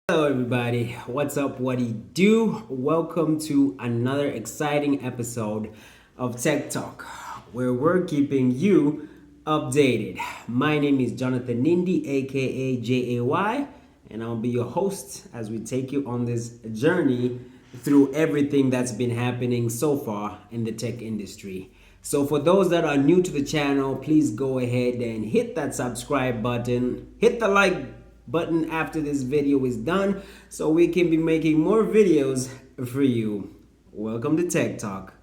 Hello everybody, what's up, what do you do? Welcome to another exciting episode of Tech Talk, where we're keeping you updated. My name is Jonathan Nindi, aka JAY, and I'll be your host as we take you on this journey through everything that's been happening so far in the tech industry. So for those that are new to the channel, please go ahead and hit that subscribe button, hit the like button after this video is done so we can be making more videos for you. Welcome to Tech Talk.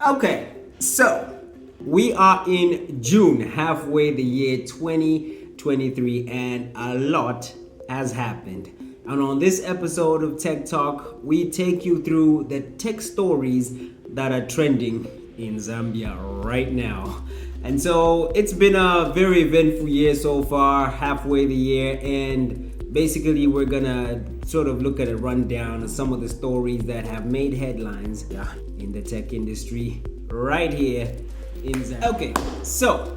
Okay, so we are in June, halfway the year 2023, and a lot has happened. And on this episode of Tech Talk, we take you through the tech stories that are trending in Zambia right now. And so it's been a very eventful year so far, halfway the year, and basically we're gonna sort of look at a rundown of some of the stories that have made headlines in the tech industry right here in Zambia. Okay, so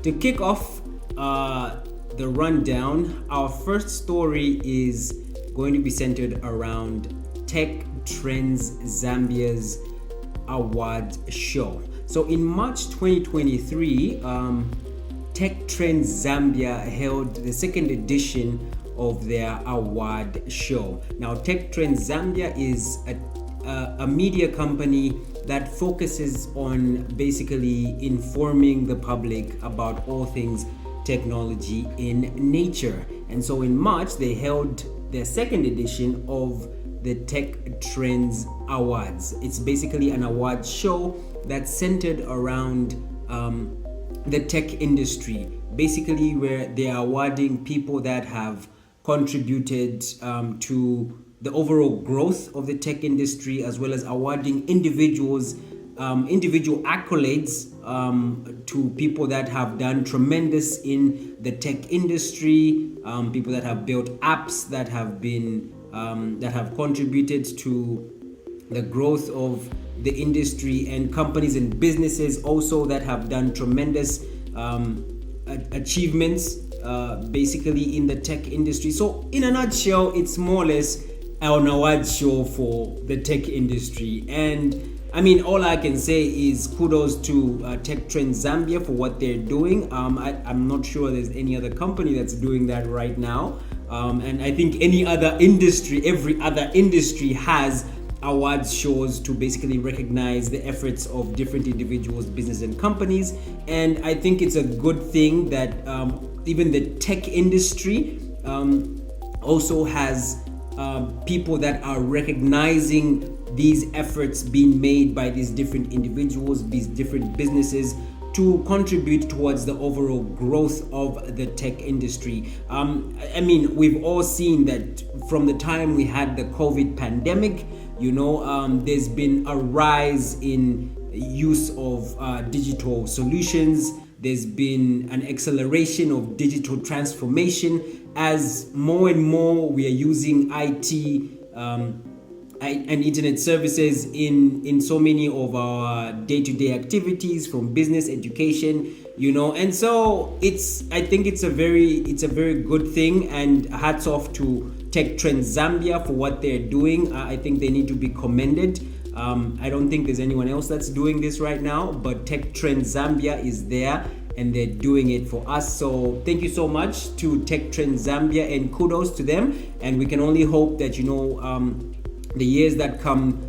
to kick off the rundown, our first story is going to be centered around Tech Trends Zambia's award show. So in March 2023, Tech Trends Zambia held the second edition of their award show. Now, Tech Trends Zambia is a media company that focuses on basically informing the public about all things technology in nature. And so in March, they held their second edition of the Tech Trends Awards. It's basically an award show that's centered around the tech industry, basically where they are awarding people that have contributed to the overall growth of the tech industry, as well as awarding individual accolades to people that have done tremendous in the tech industry, people that have built apps that have been that have contributed to the growth of the industry, and companies and businesses also that have done tremendous achievements basically in the tech industry. So in a nutshell, it's more or less an award show for the tech industry. And I mean, all I can say is kudos to Tech Trends Zambia for what they're doing. I'm not sure there's any other company that's doing that right now. And I think every other industry has awards shows to basically recognize the efforts of different individuals, business and companies. And I think it's a good thing that even the tech industry also has people that are recognizing these efforts being made by these different individuals, these different businesses, to contribute towards the overall growth of the tech industry. I mean, we've all seen that from the time we had the COVID pandemic, there's been a rise in use of digital solutions. There's been an acceleration of digital transformation as more and more we are using IT and internet services in so many of our day-to-day activities, from business, education, and so I think it's a very good thing, and hats off to Tech Trends Zambia for what they're doing. I think they need to be commended. I don't think there's anyone else that's doing this right now, but Tech Trends Zambia is there and they're doing it for us. So thank you so much to Tech Trends Zambia, and kudos to them. And we can only hope that the years that come,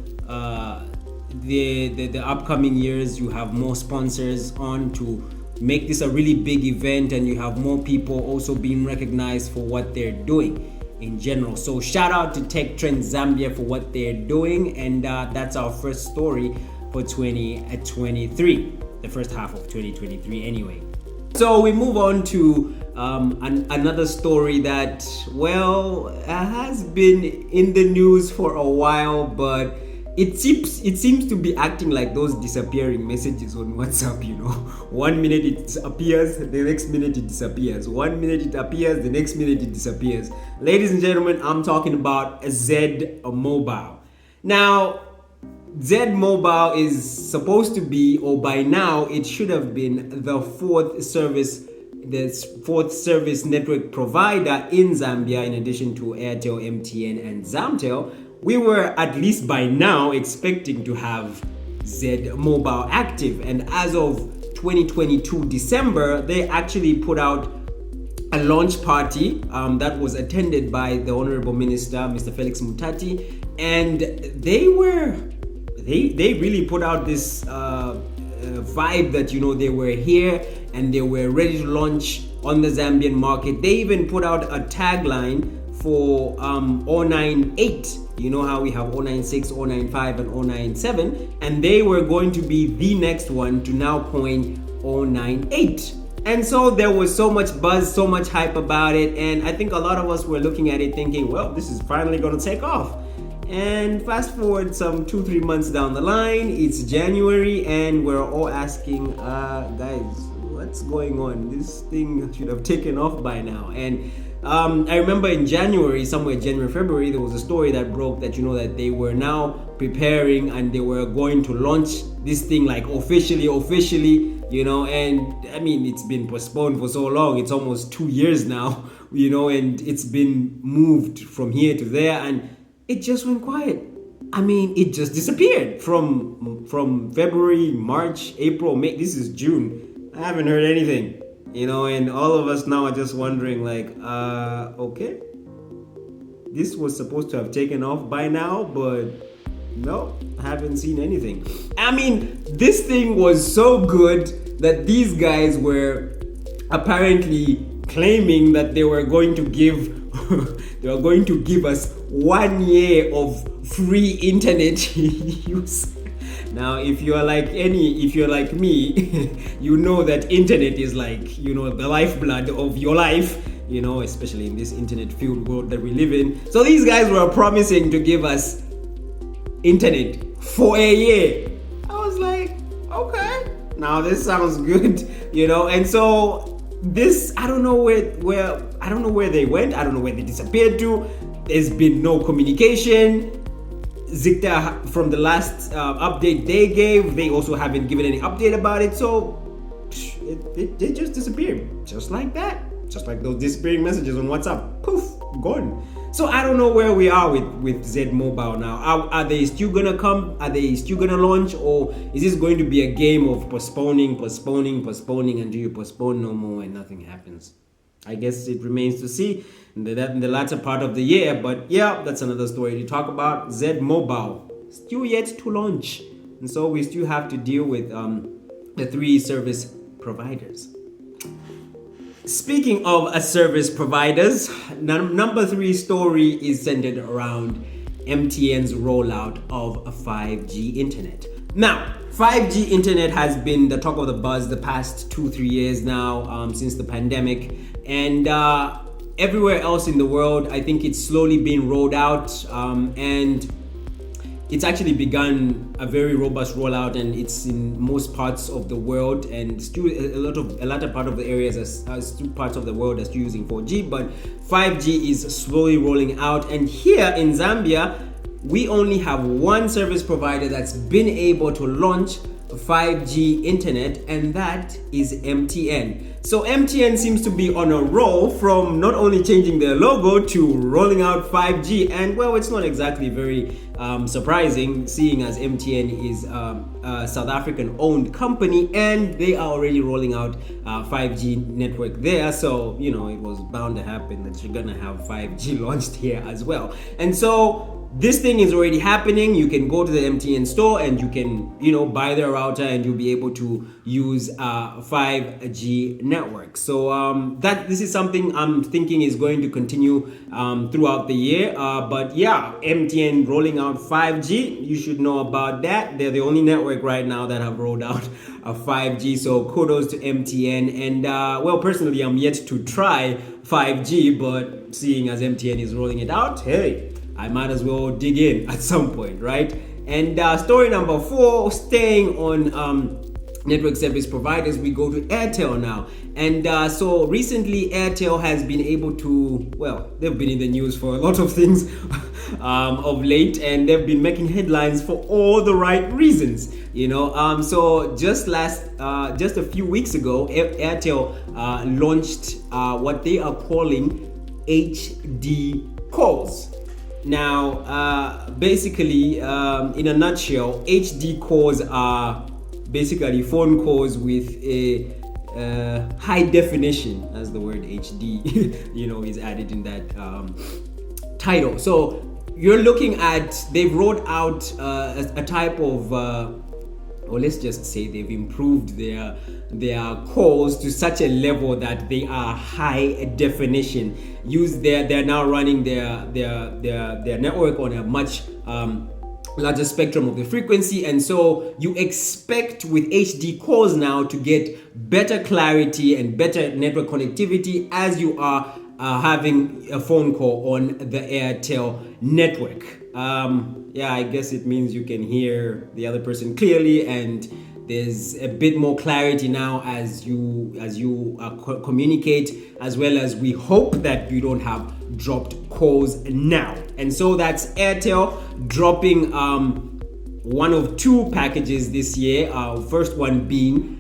the upcoming years, you have more sponsors on to make this a really big event, and you have more people also being recognized for what they're doing in general. So shout out to Tech Trends Zambia for what they're doing, and that's our first story for 2023, the first half of 2023 anyway. So we move on to another story that, has been in the news for a while, but it seems to be acting like those disappearing messages on WhatsApp. 1 minute it appears, the next minute it disappears. 1 minute it appears, the next minute it disappears. Ladies and gentlemen, I'm talking about Zed Mobile. Now, Zed Mobile is supposed to be, or by now it should have been, the fourth service the fourth service network provider in Zambia, in addition to Airtel, MTN, and Zamtel, we were at least by now expecting to have Zed Mobile active. And as of 2022 December, they actually put out a launch party that was attended by the Honorable Minister, Mr. Felix Mutati, and they really put out this vibe that, you know, they were here and they were ready to launch on the Zambian market. They even put out a tagline for 098. You know how we have 096, 095, and 097, and they were going to be the next one to now coin 098. And so there was so much buzz, so much hype about it, and I think a lot of us were looking at it thinking, well, this is finally going to take off. And fast forward some 2-3 months down the line, it's January, and we're all asking, guys, what's going on? This thing should have taken off by now. And I remember in January, somewhere January, February, there was a story that broke that, you know, that they were now preparing and they were going to launch this thing like officially, you know. And I mean, it's been postponed for so long. It's almost 2 years now, you know, and it's been moved from here to there, and it just went quiet. I mean, it just disappeared from February, March, April, May. This is June. I haven't heard anything, you know, and all of us now are just wondering like, okay, this was supposed to have taken off by now, but no, I haven't seen anything. I mean, this thing was so good that these guys were apparently claiming that they were going to give us 1 year of free internet use. Now, if you're like me, you know that internet is like, you know, the lifeblood of your life, you know, especially in this internet-filled world that we live in. So these guys were promising to give us internet for a year. I was like, okay, now this sounds good, you know. And so this, I don't know where they went. I don't know where they disappeared to. There's been no communication. Zikta, from the last update they gave, they also haven't given any update about it. So it just disappeared, just like that, just like those disappearing messages on WhatsApp. Poof, gone. So I don't know where we are with Zed Mobile now. Are they still gonna come? Are they still gonna launch, or is this going to be a game of postponing until you postpone no more and nothing happens? I guess it remains to see in the latter part of the year. But yeah, that's another story to talk about. Zed Mobile still yet to launch, and so we still have to deal with the 3 service providers. Speaking of service providers, number 3 story is centered around MTN's rollout of 5G internet. Now, 5G internet has been the talk of the buzz the past 2-3 years now, since the pandemic, and everywhere else in the world, I think it's slowly being rolled out, and it's actually begun a very robust rollout, and it's in most parts of the world, and still a latter part of the areas are still parts of the world are still using 4G, but 5G is slowly rolling out. And here in Zambia, we only have one service provider that's been able to launch 5G internet, and that is MTN. So MTN seems to be on a roll from not only changing their logo to rolling out 5G, and well, it's not exactly very surprising, seeing as MTN is a South African owned company and they are already rolling out 5G network there. So, you know, it was bound to happen that you're gonna have 5G launched here as well. And so this thing is already happening. You can go to the MTN store and you can, you know, buy their router and you'll be able to use 5G network. So this is something I'm thinking is going to continue throughout the year. But yeah, MTN rolling out 5G, you should know about that. They're the only network right now that have rolled out 5G. So kudos to MTN. And well, personally, I'm yet to try 5G, but seeing as MTN is rolling it out, hey, I might as well dig in at some point, right? And story number 4, staying on network service providers, we go to Airtel now. And so recently Airtel has been able to, well, they've been in the news for a lot of things of late, and they've been making headlines for all the right reasons, so just a few weeks ago, Airtel launched what they are calling HD calls. Now basically, in a nutshell, HD calls are basically phone calls with a high definition, as the word HD is added in that title. So you're looking at, they've rolled out a type of or let's just say they've improved their calls to such a level that they are high definition. They're now running their network on a much larger spectrum of the frequency, and so you expect with HD calls now to get better clarity and better network connectivity as you are having a phone call on the Airtel network. I guess it means you can hear the other person clearly, and there's a bit more clarity now as you communicate, as well as we hope that you don't have dropped calls now. And so that's Airtel dropping one of two packages this year, first one being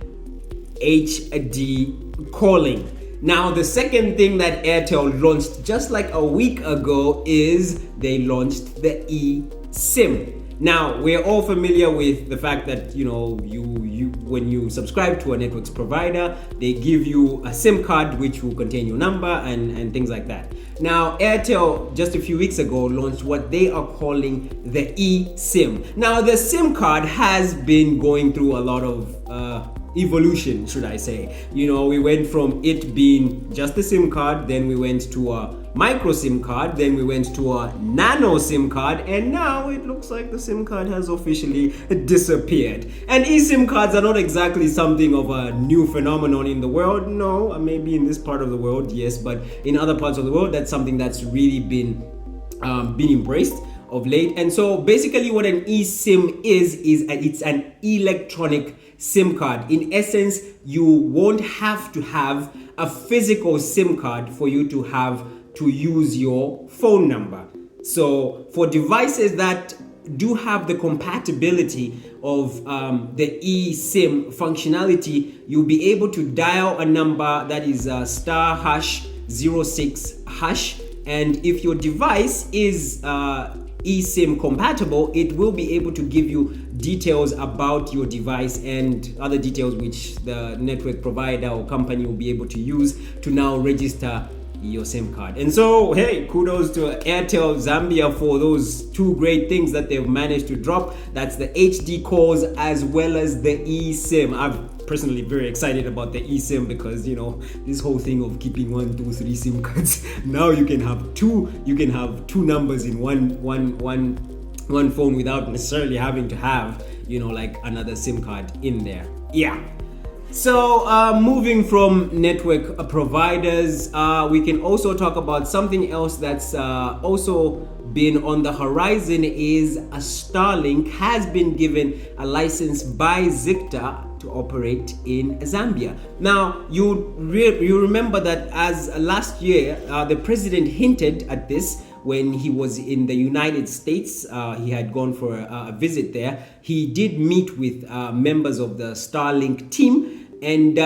HD calling. Now, the second thing that Airtel launched just like a week ago is they launched the eSIM. Now, we're all familiar with the fact that when you subscribe to a networks provider, they give you a SIM card which will contain your number and things like that. Now, Airtel just a few weeks ago launched what they are calling the eSIM. Now, the SIM card has been going through a lot of evolution, should I say. We went from it being just a SIM card, then we went to a micro SIM card, then we went to a nano SIM card, and now it looks like the SIM card has officially disappeared. And eSIM cards are not exactly something of a new phenomenon in the world. No, maybe in this part of the world, yes, but in other parts of the world, that's something that's really been embraced of late. And so basically what an eSIM is it's an electronic SIM card. In essence, you won't have to have a physical SIM card for you to use your phone number. So for devices that do have the compatibility of the eSIM functionality, you'll be able to dial a number that is *#06#, and if your device is eSIM compatible, it will be able to give you details about your device and other details which the network provider or company will be able to use to now register your SIM card. And so, hey, kudos to Airtel Zambia for those two great things that they've managed to drop. That's the HD calls as well as the eSIM. I'm personally very excited about the eSIM because this whole thing of keeping 1, 2, 3 SIM cards. Now you can have two numbers in one phone without necessarily having to have like another SIM card in there. Yeah. So moving from network providers, we can also talk about something else that's also been on the horizon. Is Starlink has been given a license by Zicta to operate in Zambia. Now, you remember that as last year, the president hinted at this when he was in the United States. He had gone for a visit there. He did meet with members of the Starlink team. And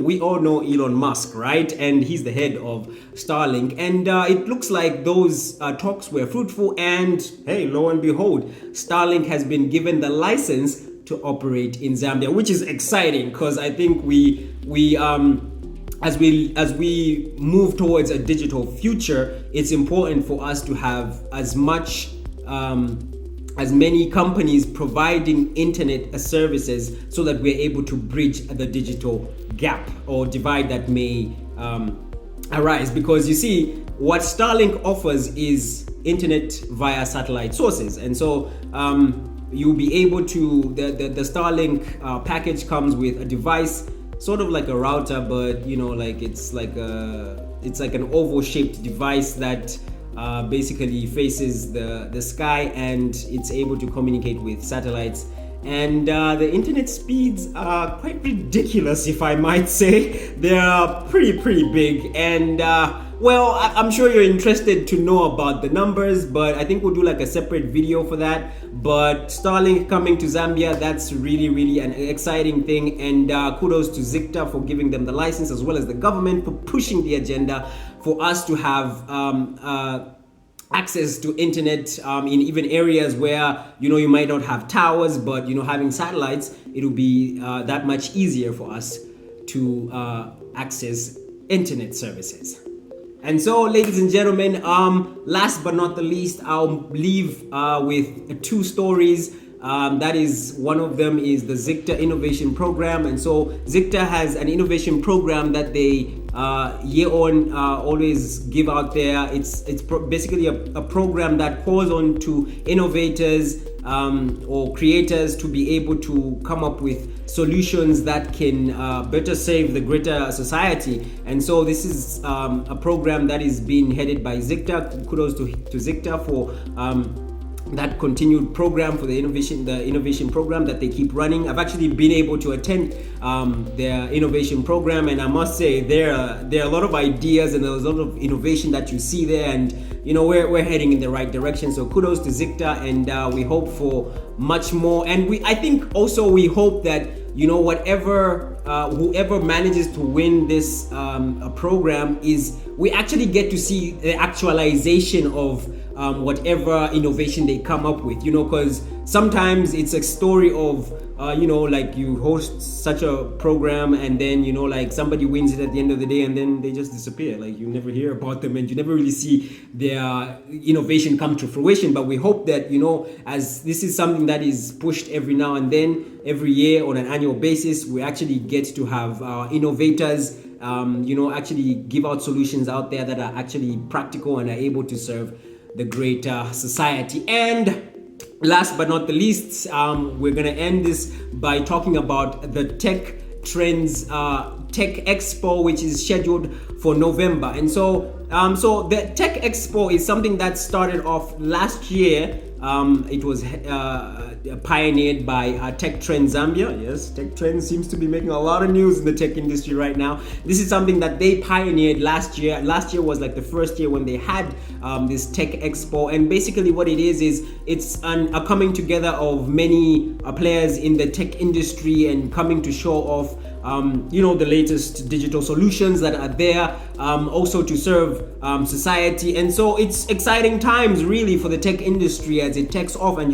we all know Elon Musk, right? And he's the head of Starlink. And it looks like those talks were fruitful. And hey, lo and behold, Starlink has been given the license to operate in Zambia, which is exciting because I think as we move towards a digital future, it's important for us to have as many companies providing internet services so that we're able to bridge the digital gap or divide that may arise. Because you see, what Starlink offers is internet via satellite sources, and so you'll be able to, the Starlink package comes with a device sort of like a router, but it's like an oval shaped device that basically faces the sky, and it's able to communicate with satellites and the internet speeds are quite ridiculous, if I might say. They are pretty big, and well, I'm sure you're interested to know about the numbers, but I think we'll do like a separate video for that. But Starlink coming to Zambia, that's really an exciting thing, and kudos to Zicta for giving them the license, as well as the government for pushing the agenda for us to have access to internet in even areas where you might not have towers, but having satellites, it'll be that much easier for us to access internet services. And so, ladies and gentlemen, last but not the least, I'll leave with two stories. That is, one of them is the Zicta Innovation Program. And so Zicta has an innovation program that they year on always give out there. It's basically a program that calls on to innovators or creators to be able to come up with solutions that can better serve the greater society. And so this is a program that is being headed by Zicta. Kudos to Zicta for that continued program, for the innovation program that they keep running. I've actually been able to attend their innovation program, and I must say there are a lot of ideas and there's a lot of innovation that you see there, and we're heading in the right direction. So kudos to Zicta, and we hope for much more. And I think also we hope that whoever manages to win this program, is we actually get to see the actualization of whatever innovation they come up with, because sometimes it's a story of like you host such a program and then like somebody wins it at the end of the day and then they just disappear. Like you never hear about them and you never really see their innovation come to fruition. But we hope that as this is something that is pushed every now and then, every year on an annual basis, we actually get to have innovators actually give out solutions out there that are actually practical and are able to serve the greater society. And last but not the least, we're gonna end this by talking about the Tech Trends Tech Expo, which is scheduled for November. And so the Tech Expo is something that started off last year. It was pioneered by Tech Trends Zambia. Yes, Tech Trends seems to be making a lot of news in the tech industry right now. This is something that they pioneered last year. Last year was like the first year when they had this Tech Expo, and basically what it is it's a coming together of many players in the tech industry and coming to show off the latest digital solutions that are there, also to serve society. And so it's exciting times really for the tech industry as it takes off. And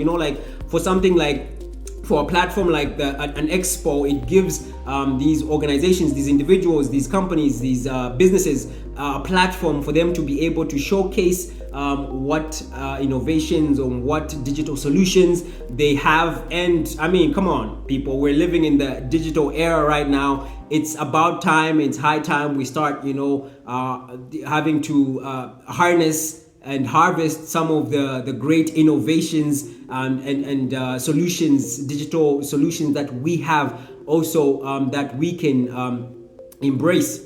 for a platform like an expo, it gives these organizations, these individuals, these companies, these businesses a platform for them to be able to showcase what innovations or what digital solutions they have. And I mean, come on, people, we're living in the digital era right now. It's about time, it's high time we start, having to harness and harvest some of the great innovations and solutions, digital solutions that we have also that we can embrace,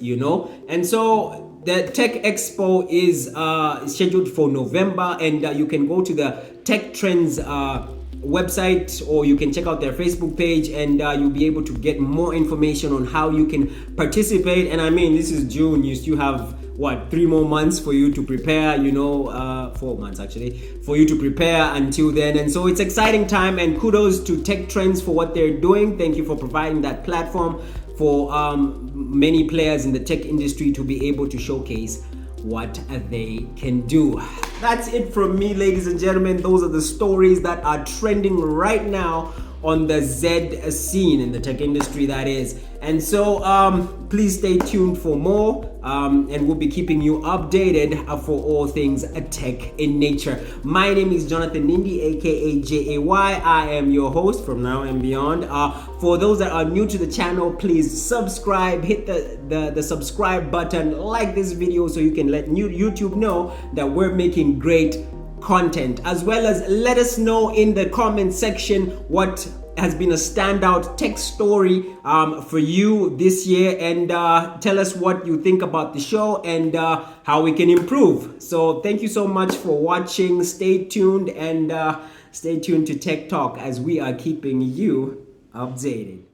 And so the Tech Expo is scheduled for November, and you can go to the Tech Trends website, or you can check out their Facebook page, and you'll be able to get more information on how you can participate. And I mean, this is June, you still have 3 more months for you to prepare, 4 months actually, for you to prepare until then. And so it's exciting time, and kudos to Tech Trends for what they're doing. Thank you for providing that platform for many players in the tech industry to be able to showcase what they can do. That's it from me, ladies and gentlemen. Those are the stories that are trending right now on the Zed scene in the tech industry, that is. And so please stay tuned for more, and we'll be keeping you updated for all things tech in nature. My name is Jonathan Nindi, aka JAY. I am your host from now and beyond. For those that are new to the channel, please subscribe, hit the subscribe button, like this video so you can let YouTube know that we're making great content, as well as let us know in the comment section what has been a standout tech story for you this year, and tell us what you think about the show and how we can improve. So thank you so much for watching. Stay tuned and Stay tuned to Tech Talk as we are keeping you updated.